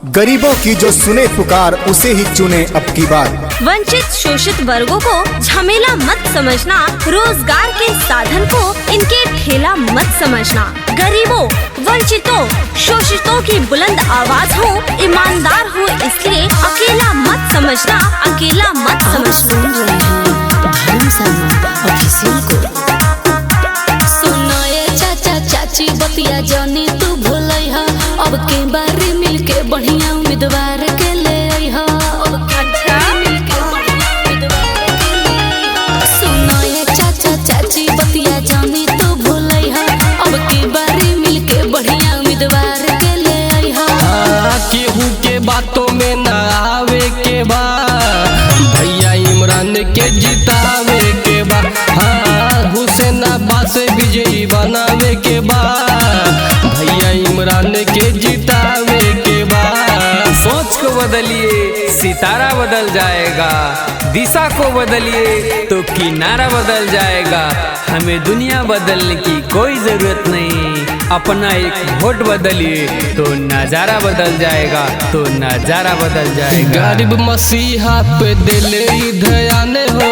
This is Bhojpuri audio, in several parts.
गरीबों की जो सुने पुकार उसे ही चुने अब की बार। वंचित शोषित वर्गों को झमेला मत समझना, रोजगार के साधन को इनके ठेला मत समझना। गरीबों, वंचितों, शोषितों की बुलंद आवाज हो, ईमानदार हो, इसलिए अकेला मत समझना, अकेला मत समझना। सुनाए चाचा चाची बतिया जानी तू भूलई हा, अब के बारी मिलके बढ़िया उम्मीदवार के ले आई हा। सुनाए चाचा चाची बतिया जानी तू भूलई हा, अब के बारी मिलके बढ़िया उम्मीदवार के ले आई हा। केहू के बातों में न आवे के बा, भैया इमरान के जितावे के बा। हाँ, हुसैनाबाद से विजयी बनावे के बा, भैया इमरान के जितावे के बा। सोच को बदलिए, सितारा बदल जाएगा। दिशा को बदलिए तो किनारा बदल जाएगा। हमें दुनिया बदलने की कोई जरूरत नहीं, अपना एक वोट बदलिए तो नजारा बदल जाएगा, तो नजारा बदल जाएगा। गरीब मसीहा पे दिले ध्यान हो,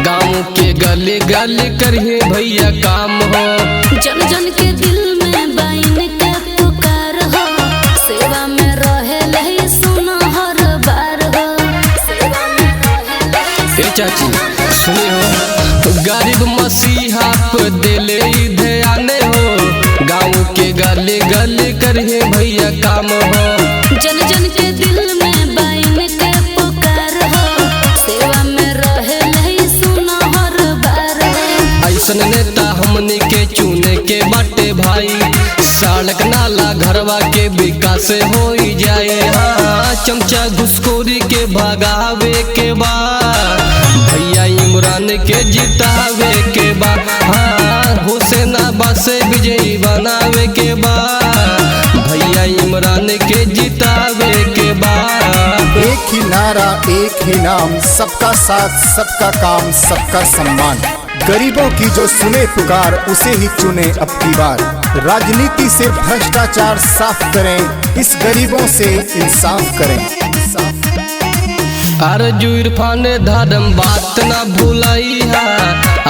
गाँव के गले गले करिए भैया काम हो। जन जन के दिल में बाइन के पुकार हो, सेवा में रहे ले सुनो हर बार हो। ए चाची सुनी हो, गरीब मसीहा पे दिले ध्यान हो, गाँव के गले गले करिए भैया काम हो। जन जन के दिल में बाइन के पुकार हो, सेवा में रहे ले सुनो हर बार हो। ऐसन नेता हमने के चुने के बाटे भाई, सड़क नाला घरवा के विकास हो जाए। हाँ, चमचा घुसखोरी के भगावे के बा, भैया इमरान के जितावे के बा। हाँ, हुसैनाबाद से विजयी बनावे के बा, भैया इमरान के जितावे के बा। एक ही नारा, एक ही नाम, सबका साथ, सबका काम, सबका सम्मान। गरीबों की जो सुने पुकार उसे ही चुने अब की बार। राजनीति से भ्रष्टाचार साफ करें, इस गरीबों से इंसाफ करें। अर्जु इरफान धर्म बात ना भूलाई हा,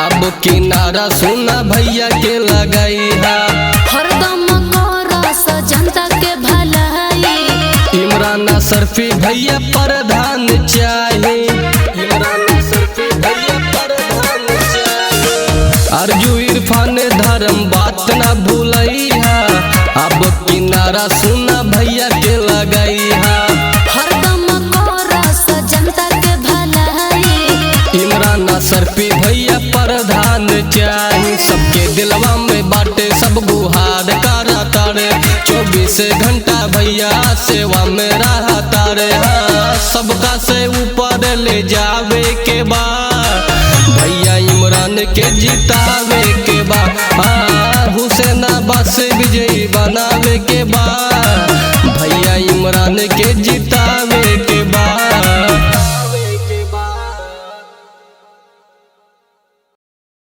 अब किनारा सुना भैया के लगाई हा। हरदम करस जनता के भलाई, इमरान सरफी भैया प्रधान चाहे, इमरान सरफी भैया प्रधान चाहे। अर्जु इरफान धर्म बात ना भूलाई हा, अब किनारा सुना भैया के लगाई हा। हरदम करस जनता के भलाई, इमरान सरफी भैया प्रधान चाही। सबके दिलवा में बाटे सब गुहार करा तारे, 24 घंटा भैया सेवा में रहा तारे। हाँ, सबका से ऊपर ले जावे के बा, भैया इमरान के जितावे के बा। हाँ, हुसैनाबाद से विजयी बनावे के बा।